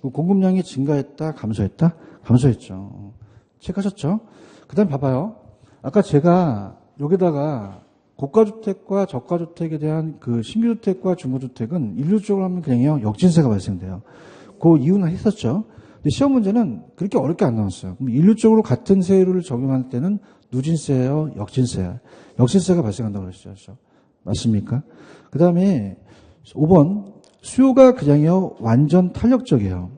공급량이 증가했다, 감소했다? 감소했죠. 체크하셨죠? 그 다음에 봐봐요. 아까 제가 여기다가 고가주택과 저가주택에 대한 그 신규주택과 중고주택은 일률적으로 하면 그냥요, 역진세가 발생돼요. 그 이유는 했었죠. 근데 시험 문제는 그렇게 어렵게 안 나왔어요. 그럼 일률적으로 같은 세율을 적용할 때는 누진세예요, 역진세예요? 역진세가 발생한다고 그러시죠. 맞습니까? 그 다음에 5번 수요가 그냥요 완전 탄력적이에요.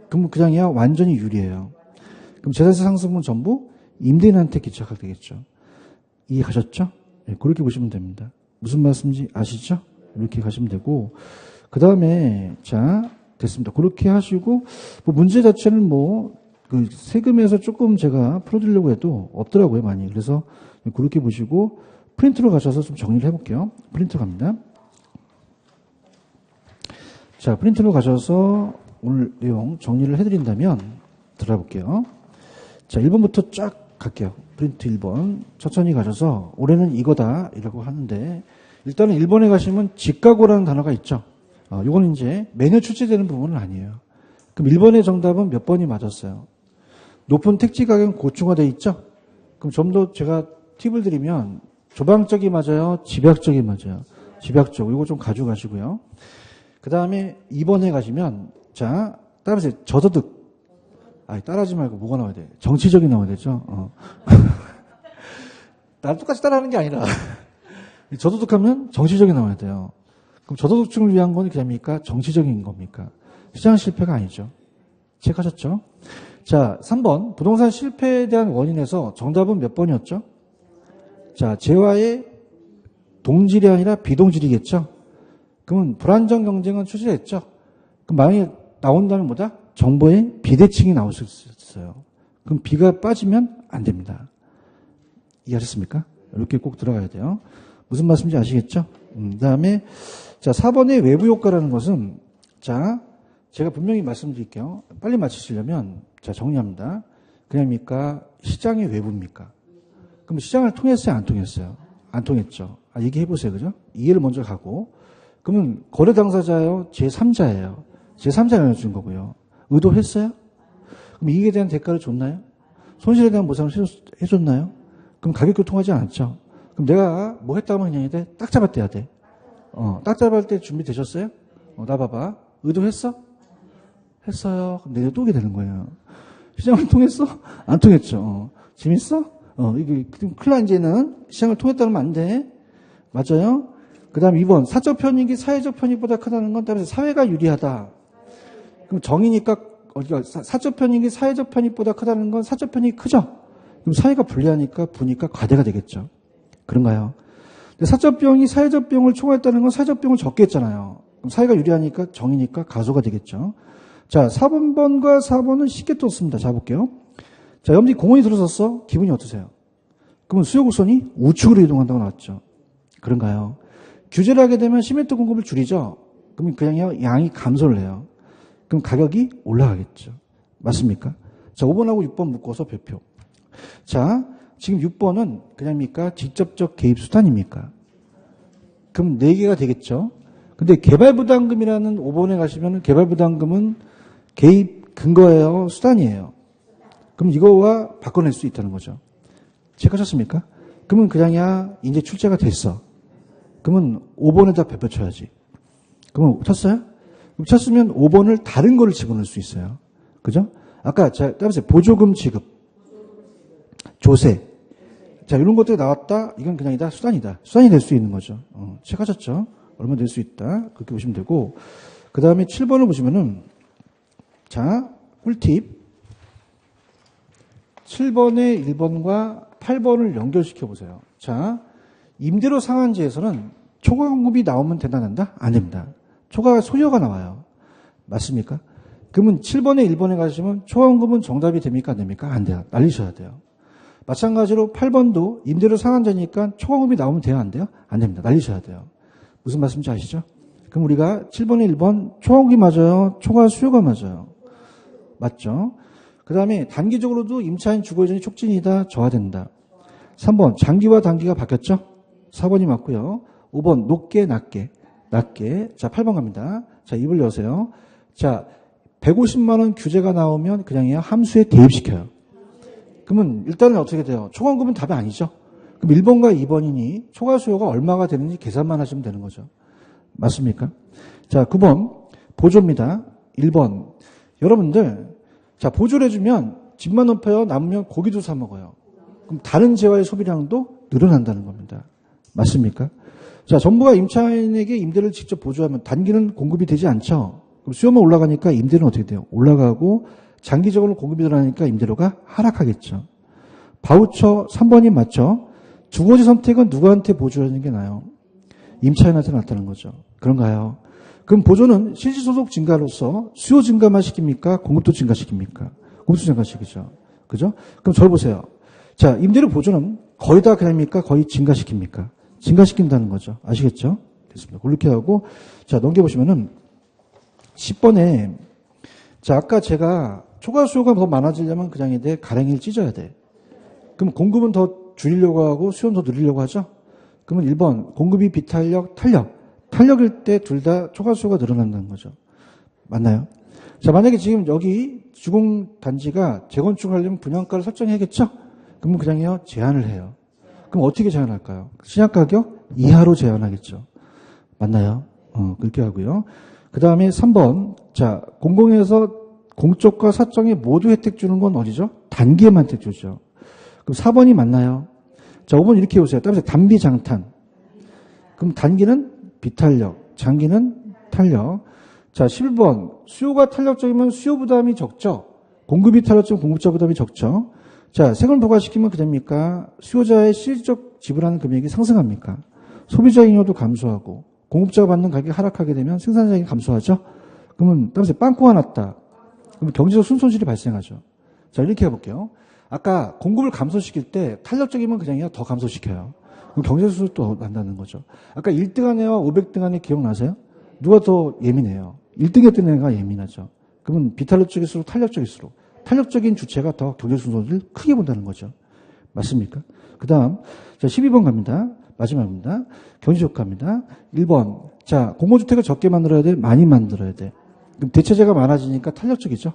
그럼 그냥요 완전히 유리해요. 그럼 재산세 상승분 전부 임대인한테 기착하게 되겠죠. 이해가셨죠? 네, 그렇게 보시면 됩니다. 무슨 말씀인지 아시죠? 이렇게 가시면 되고 그 다음에 자 됐습니다. 그렇게 하시고 뭐 문제 자체는 뭐 그 세금에서 조금 제가 풀어드리려고 해도 없더라고요 많이. 그래서 그렇게 보시고 프린트로 가셔서 좀 정리를 해볼게요. 프린트 갑니다. 자, 프린트로 가셔서 오늘 내용 정리를 해드린다면 들어가 볼게요. 자, 1번부터 쫙 갈게요. 프린트 1번. 천천히 가셔서 올해는 이거다 이라고 하는데 일단은 1번에 가시면 집가고라는 단어가 있죠. 이건 이제 매년 출제되는 부분은 아니에요. 그럼 1번의 정답은 몇 번이 맞았어요? 높은 택지 가격은 고충화되어 있죠? 그럼 좀 더 제가 팁을 드리면 조방적이 맞아요? 집약적이 맞아요? 집약적. 이거 좀 가져가시고요. 그 다음에 2번에 가시면 자 따라서 저소득. 따라하지 말고 뭐가 나와야 돼? 정치적이 나와야 되죠. 나랑 똑같이 따라하는 게 아니라 저소득하면 정치적이 나와야 돼요. 그럼 저소득층을 위한 건 그냥입니까? 정치적인 겁니까? 시장 실패가 아니죠. 체크하셨죠? 자 3번 부동산 실패에 대한 원인에서 정답은 몇 번이었죠? 자, 재화의 동질이 아니라 비동질이겠죠? 그러면 불안정 경쟁은 출시했죠? 그럼 만약에 나온다면 뭐다? 정보의 비대칭이 나올 수 있어요. 그럼 비가 빠지면 안 됩니다. 이해하셨습니까? 이렇게 꼭 들어가야 돼요. 무슨 말씀인지 아시겠죠? 그 다음에, 자, 4번의 외부 효과라는 것은, 자, 제가 분명히 말씀드릴게요. 빨리 맞히시려면, 자, 정리합니다. 그냥입니까? 시장의 외부입니까? 그럼 시장을 통했어요? 안 통했어요? 안 통했죠. 얘기해보세요. 그죠? 이해를 먼저 가고. 그러면 거래 당사자예요? 제3자예요? 제3자가 알려준 거고요. 의도했어요? 그럼 이익에 대한 대가를 줬나요? 손실에 대한 보상을 해줬나요? 그럼 가격 교통하지 않았죠. 그럼 내가 뭐 했다면 그냥 돼? 딱 잡아떼야 돼. 딱 잡을 때 준비되셨어요? 나 봐봐. 의도했어? 했어요. 그럼 내년 또 오게 되는 거예요. 시장을 통했어? 안 통했죠. 재밌어? 이게, 큰일 나, 이제는. 시장을 통했다면 안 돼. 맞아요? 그 다음 2번. 사적 편익이 사회적 편익보다 크다는 건 따라서 사회가 유리하다. 그럼 정의니까, 사적 편익이 사회적 편익보다 크다는 건 사적 편익이 크죠? 그럼 사회가 불리하니까, 부니까 과대가 되겠죠. 그런가요? 근데 사적 병이 사회적 병을 초과했다는 건 사회적 병을 적게 했잖아요. 그럼 사회가 유리하니까 정의니까 가소가 되겠죠. 자, 4번과 4번은 쉽게 떴습니다. 자, 볼게요. 자, 여러분들이 공원이 들어섰어? 기분이 어떠세요? 그러면 수요 곡선이 우측으로 이동한다고 나왔죠. 그런가요? 규제를 하게 되면 시멘트 공급을 줄이죠. 그러면 그냥 양이 감소를 해요. 그럼 가격이 올라가겠죠. 맞습니까? 자, 5번하고 6번 묶어서 별표. 자, 지금 6번은 그냥입니까? 직접적 개입 수단입니까? 그럼 4개가 되겠죠. 근데 개발부담금이라는 5번에 가시면 개발부담금은 개입 근거예요? 수단이에요? 그럼 이거와 바꿔낼 수 있다는 거죠. 체크하셨습니까? 그러면 그냥이야 이제 출제가 됐어. 그러면 5번에다 별표 쳐야지. 그러면 쳤어요? 그럼 쳤으면 5번을 다른 거를 집어넣을 수 있어요. 그죠? 아까 따라서 보조금 지급, 조세. 자, 이런 것들이 나왔다. 이건 그냥이다. 수단이다. 수단이 될 수 있는 거죠. 체크하셨죠? 얼마 될 수 있다. 그렇게 보시면 되고. 그 다음에 7번을 보시면은, 자, 꿀팁. 7번의 1번과 8번을 연결시켜 보세요. 자, 임대료 상한제에서는 초과 공급이 나오면 된다? 안 됩니다. 초과 소요가 나와요. 맞습니까? 그러면 7번에 1번에 가시면 초과 공급은 정답이 됩니까? 안 됩니까? 안 돼요. 날리셔야 돼요. 마찬가지로 8번도 임대료 상한제니까 초과 공급이 나오면 돼요? 안 돼요? 안 됩니다. 날리셔야 돼요. 무슨 말씀인지 아시죠? 그럼 우리가 7번에 1번 초과 공급이 맞아요? 초과 수요가 맞아요? 맞죠? 그 다음에 단기적으로도 임차인 주거의존이 촉진이다, 저하된다. 3번 장기와 단기가 바뀌었죠? 4번이 맞고요. 5번 높게 낮게. 자 8번 갑니다. 자 입을 여세요. 자 150만 원 규제가 나오면 그냥 함수에 대입시켜요. 그러면 일단은 어떻게 돼요? 초과공급은 답이 아니죠. 그럼 1번과 2번이니 초과 수요가 얼마가 되는지 계산만 하시면 되는 거죠. 맞습니까? 자 9번 보조입니다. 1번 여러분들 자 보조를 해주면 집만 높여요. 남으면 고기도 사 먹어요. 그럼 다른 재화의 소비량도 늘어난다는 겁니다. 맞습니까? 자 정부가 임차인에게 임대를 직접 보조하면 단기는 공급이 되지 않죠. 그럼 수요만 올라가니까 임대료는 어떻게 돼요? 올라가고 장기적으로 공급이 늘어나니까 임대료가 하락하겠죠. 바우처 3번이 맞죠? 주거지 선택은 누구한테 보조하는 게 나아요? 임차인한테 낫다는 거죠. 그런가요? 그럼 보조는 실질소득 증가로서 수요 증가만 시킵니까? 공급도 증가시킵니까? 공급도 증가시키죠. 그죠? 그럼 저를 보세요. 자, 임대료 보조는 거의 다 그냥입니까? 거의 증가시킵니까? 증가시킨다는 거죠. 아시겠죠? 됐습니다. 그렇게 하고, 자, 넘겨보시면은, 10번에, 자, 아까 제가 초과 수요가 더 많아지려면 그냥 돼. 가랭이를 찢어야 돼. 그럼 공급은 더 줄이려고 하고 수요는 더 늘리려고 하죠? 그러면 1번, 공급이 비탄력, 탄력일 때 둘 다 초과 수요가 늘어난다는 거죠. 맞나요? 자, 만약에 지금 여기 주공단지가 재건축을 하려면 분양가를 설정해야겠죠? 그러면 그냥요, 제한을 해요. 그럼 어떻게 제한할까요? 시장가격 이하로 제한하겠죠. 맞나요? 그렇게 하고요. 그 다음에 3번. 자, 공공에서 공적과 사적에 모두 혜택 주는 건 어디죠? 단기에만 혜택 주죠. 그럼 4번이 맞나요? 자, 5번 이렇게 해보세요. 따라서 단비장탄. 그럼 단기는 비탄력, 장기는 탄력. 자, 11번. 수요가 탄력적이면 수요 부담이 적죠. 공급이 탄력적이면 공급자 부담이 적죠. 자, 세금을 부과시키면 그됩니까? 수요자의 실질적 지불하는 금액이 상승합니까? 소비자 잉여도 감소하고 공급자가 받는 가격이 하락하게 되면 생산량이 감소하죠. 그러면 따라서 빵꾸가 났다. 그러면 경제적 순손실이 발생하죠. 자, 이렇게 해볼게요. 아까 공급을 감소시킬 때 탄력적이면 그냥 더 감소시켜요. 그럼 경제적 순손실도 난다는 거죠. 아까 1등 안에와 500등 안에 기억나세요? 누가 더 예민해요? 1등 했던 애가 예민하죠. 그러면 비탄력적일수록 탄력적일수록 탄력적인 주체가 더 경제적 순손실을 크게 본다는 거죠. 맞습니까? 그 다음, 자, 12번 갑니다. 마지막입니다. 경제효과입니다. 1번. 자, 공공주택을 적게 만들어야 돼? 많이 만들어야 돼? 그럼 대체재가 많아지니까 탄력적이죠?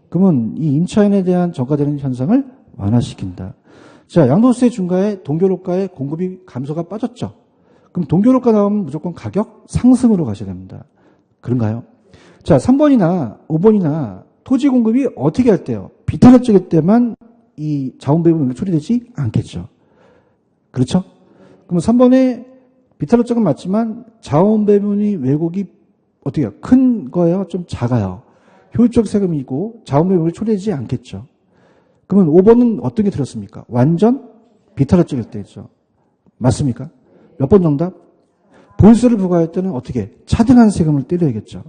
그러면 이 임차인에 대한 전가되는 현상을 완화시킨다. 자, 양도세 중과에 동결효과에 공급이 감소가 빠졌죠? 그럼 동결효과 나오면 무조건 가격 상승으로 가셔야 됩니다. 그런가요? 자, 3번이나 5번이나 토지 공급이 어떻게 할 때요? 비탄력적일 때만 이 자원배분이 처리되지 않겠죠. 그렇죠? 그럼 3번에 비탄력적은 맞지만 자원배분이 왜곡이 어떻게 해요? 큰 거예요? 좀 작아요? 효율적 세금이고 자원배분이 처리되지 않겠죠. 그러면 5번은 어떤 게 들었습니까? 완전 비탄력적일 때죠. 맞습니까? 몇 번 정답? 보유세를 부과할 때는 어떻게? 차등한 세금을 때려야겠죠.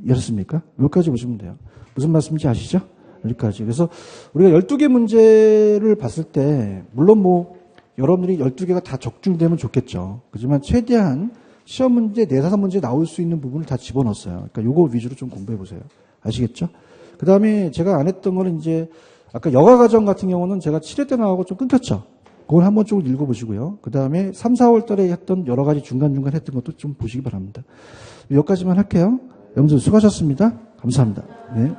이렇습니까? 여기까지 보시면 돼요. 무슨 말씀인지 아시죠? 여기까지. 그래서 우리가 12개 문제를 봤을 때 물론 뭐 여러분들이 12개가 다 적중되면 좋겠죠. 그렇지만 최대한 시험 문제 4-5문제 나올 수 있는 부분을 다 집어넣었어요. 그러니까 요거 위주로 좀 공부해 보세요. 아시겠죠? 그 다음에 제가 안 했던 거는 이제 아까 여가과정 같은 경우는 제가 7회 때 나오고 좀 끊겼죠. 그걸 한번 쭉 읽어보시고요. 그 다음에 3, 4월 달에 했던 여러 가지 중간중간 했던 것도 좀 보시기 바랍니다. 여기까지만 할게요. 여러분들 수고하셨습니다. 감사합니다. 네.